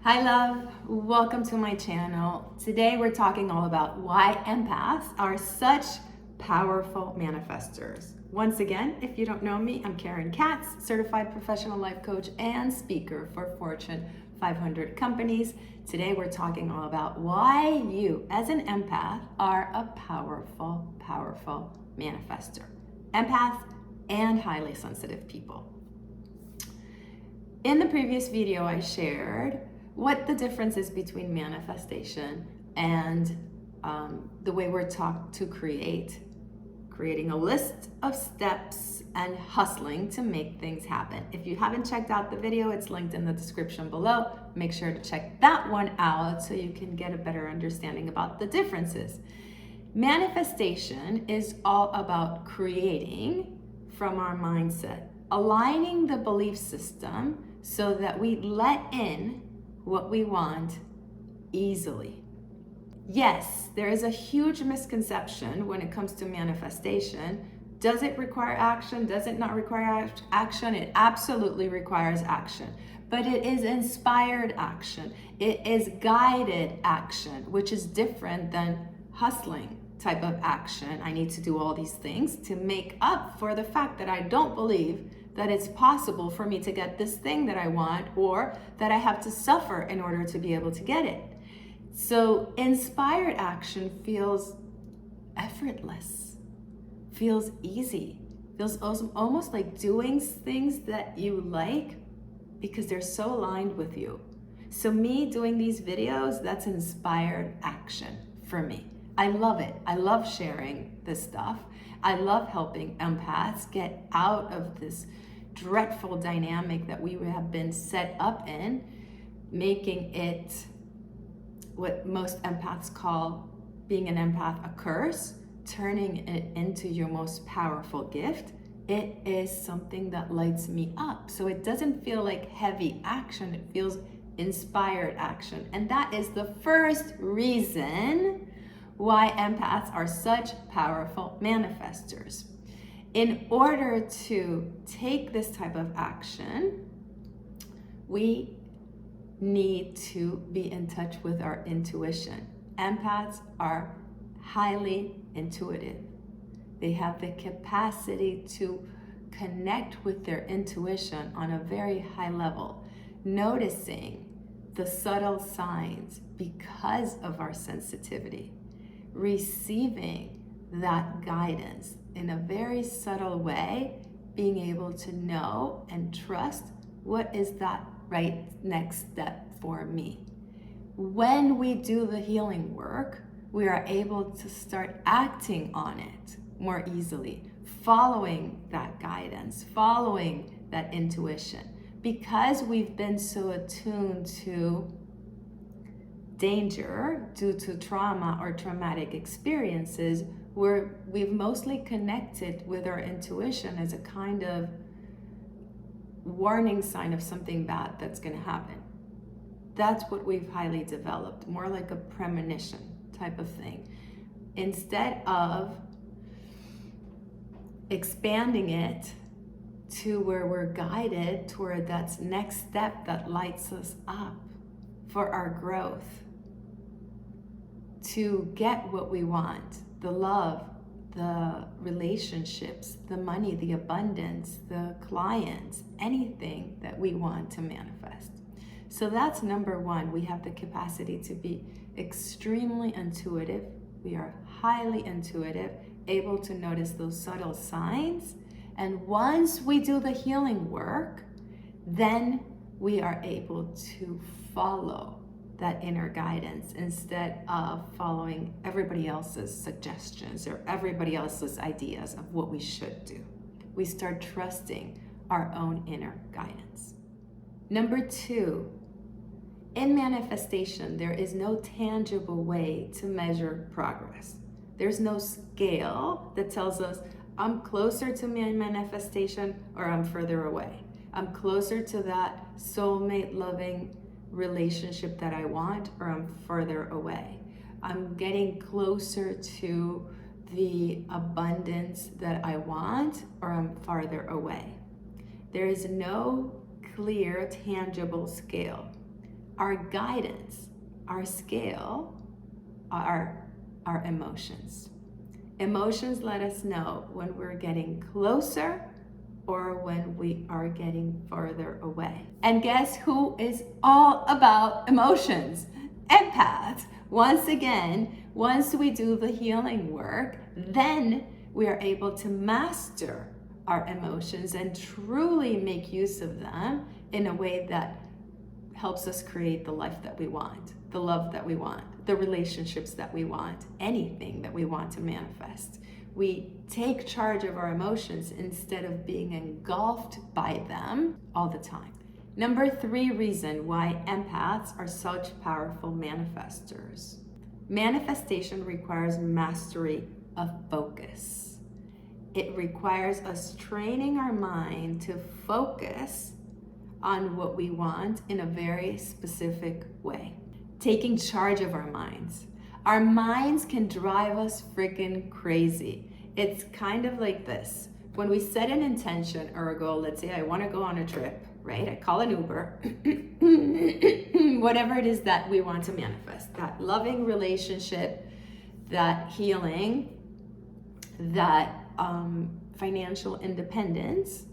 Hi love, welcome to my channel. Today we're talking all about why empaths are such powerful manifestors. Once again, if you don't know me, I'm Karen Katz, certified professional life coach and speaker for Fortune 500 companies. Today we're talking all about why you as an empath are a powerful manifestor. Empath and highly sensitive people. In the previous video I shared what the difference is between manifestation and the way we're taught to creating a list of steps and hustling to make things happen. If you haven't checked out the video, it's linked in the description below. Make sure to check that one out so you can get a better understanding about the differences. Manifestation is all about creating from our mindset, aligning the belief system so that we let in what we want easily. Yes, there is a huge misconception when it comes to manifestation. Does it require action? Does it not require action? It absolutely requires action, but it is inspired action. It is guided action, which is different than hustling type of action. I need to do all these things to make up for the fact that I don't believe that it's possible for me to get this thing that I want, or that I have to suffer in order to be able to get it. So inspired action feels effortless, feels easy, feels almost like doing things that you like because they're so aligned with you. So me doing these videos, that's inspired action for me. I love it. I love sharing this stuff. I love helping empaths get out of this dreadful dynamic that we have been set up in, making it what most empaths call being an empath a curse, turning it into your most powerful gift. It is something that lights me up. So it doesn't feel like heavy action, it feels inspired action. And that is the first reason why empaths are such powerful manifestors. In order to take this type of action, we need to be in touch with our intuition. Empaths are highly intuitive. They have the capacity to connect with their intuition on a very high level, noticing the subtle signs because of our sensitivity, receiving that guidance in a very subtle way, being able to know and trust what is that right next step for me. When we do the healing work, we are able to start acting on it more easily, following that guidance, following that intuition. Because we've been so attuned to danger due to trauma or traumatic experiences, we've mostly connected with our intuition as a kind of warning sign of something bad that's going to happen. That's what we've highly developed, more like a premonition type of thing. Instead of expanding it to where we're guided toward that next step that lights us up for our growth, to get what we want, the love, the relationships, the money, the abundance, the clients, anything that we want to manifest. So that's number one. We have the capacity to be extremely intuitive. We are highly intuitive, able to notice those subtle signs. And once we do the healing work, then we are able to follow that inner guidance instead of following everybody else's suggestions or everybody else's ideas of what we should do. We start trusting our own inner guidance. Number two, in manifestation, there is no tangible way to measure progress. There's no scale that tells us I'm closer to my manifestation or I'm further away. I'm closer to that soulmate loving relationship that I want, or I'm further away. I'm getting closer to the abundance that I want, or I'm farther away. There is no clear, tangible scale. Our guidance, our scale, are our emotions. Emotions let us know when we're getting closer or when we are getting farther away. And guess who is all about emotions? Empaths. Once again, once we do the healing work, then we are able to master our emotions and truly make use of them in a way that helps us create the life that we want, the love that we want, the relationships that we want, anything that we want to manifest. We take charge of our emotions instead of being engulfed by them all the time. Number 3 reason why empaths are such powerful manifestors. Manifestation requires mastery of focus. It requires us training our mind to focus on what we want in a very specific way. Taking charge of our minds. Our minds can drive us freaking crazy. It's kind of like this. When we set an intention or a goal, let's say I want to go on a trip, right? I call an Uber, whatever it is that we want to manifest, that loving relationship, that healing, that financial independence,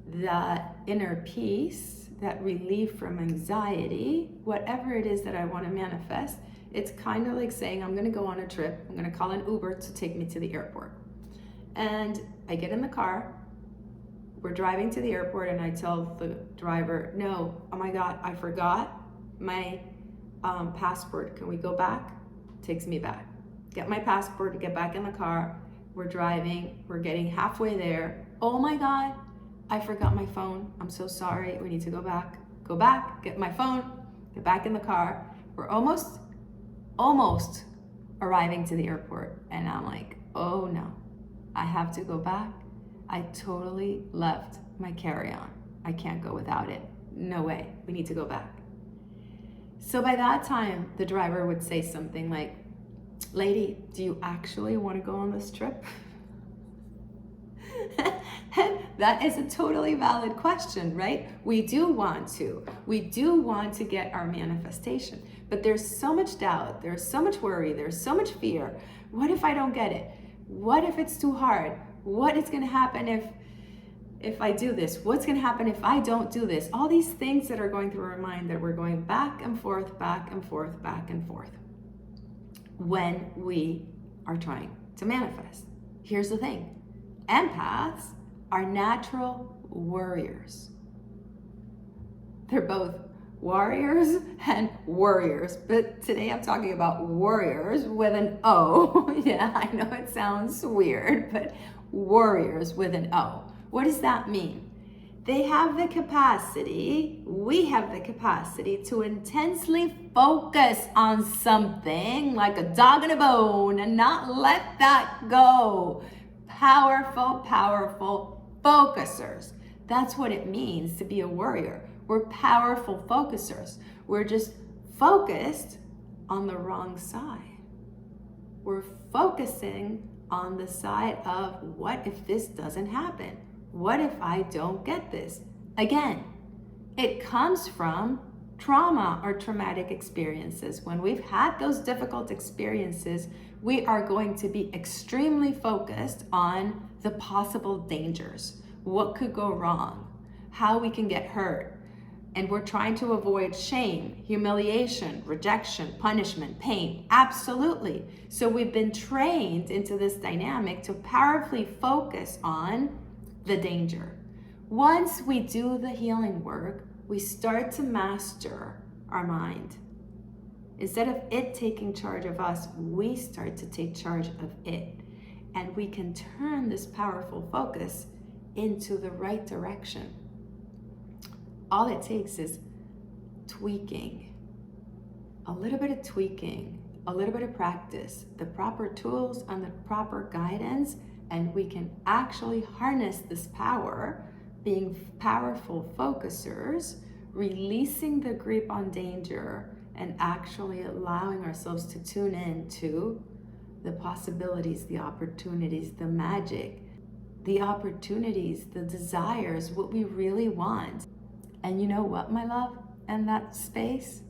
that inner peace, that relief from anxiety, whatever it is that I want to manifest. It's kind of like saying, I'm going to go on a trip. I'm going to call an Uber to take me to the airport. And I get in the car. We're driving to the airport and I tell the driver, no, oh my God, I forgot my passport. Can we go back? Takes me back. Get my passport, get back in the car. We're driving. We're getting halfway there. Oh my God, I forgot my phone. I'm so sorry. We need to go back. Go back, get my phone, get back in the car. We're almost arriving to the airport. And I'm like, oh no, I have to go back. I totally left my carry-on. I can't go without it. No way, we need to go back. So by that time, the driver would say something like, lady, do you actually want to go on this trip? That is a totally valid question, right? We do want to. We do want to get our manifestation. But there's so much doubt. There's so much worry. There's so much fear. What if I don't get it? What if it's too hard? What is going to happen if I do this? What's going to happen if I don't do this? All these things that are going through our mind that we're going back and forth, back and forth, back and forth when we are trying to manifest. Here's the thing. Empaths are natural warriors. They're both warriors and worriers, but today I'm talking about warriors with an O. Yeah, I know it sounds weird, but warriors with an O. What does that mean? They have the capacity, we have the capacity to intensely focus on something like a dog in a bone and not let that go. Powerful, powerful focusers. That's what it means to be a warrior. We're powerful focusers. We're just focused on the wrong side. We're focusing on the side of, what if this doesn't happen? What if I don't get this? Again, it comes from trauma or traumatic experiences. When we've had those difficult experiences, we are going to be extremely focused on the possible dangers, what could go wrong, how we can get hurt. And we're trying to avoid shame, humiliation, rejection, punishment, pain. Absolutely. So we've been trained into this dynamic to powerfully focus on the danger. Once we do the healing work, we start to master our mind. Instead of it taking charge of us, we start to take charge of it. And we can turn this powerful focus into the right direction. All it takes is tweaking, a little bit of tweaking, a little bit of practice, the proper tools and the proper guidance, and we can actually harness this power, being powerful focusers, releasing the grip on danger, and actually allowing ourselves to tune in to the possibilities, the opportunities, the magic, the opportunities, the desires, what we really want. And you know what, my love? and that space,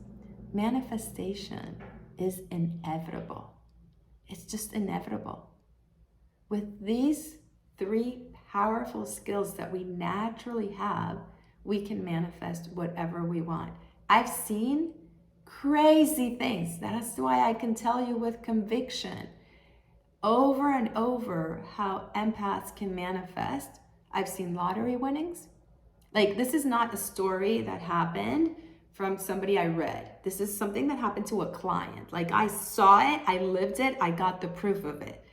manifestation is inevitable. It's just inevitable. With these three powerful skills that we naturally have, we can manifest whatever we want. I've seen crazy things. That's why I can tell you with conviction over and over how empaths can manifest. I've seen lottery winnings. Like, this is not a story that happened from somebody I read. This is something that happened to a client. Like, I saw it, I lived it, I got the proof of it.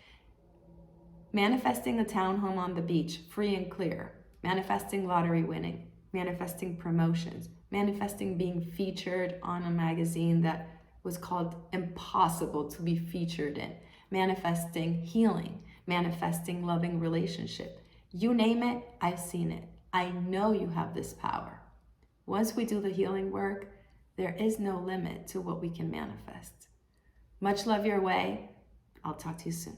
Manifesting a townhome on the beach, free and clear. Manifesting lottery winning. Manifesting promotions. Manifesting being featured on a magazine that was called Impossible to be featured in. Manifesting healing. Manifesting loving relationship. You name it, I've seen it. I know you have this power. Once we do the healing work, there is no limit to what we can manifest. Much love your way. I'll talk to you soon.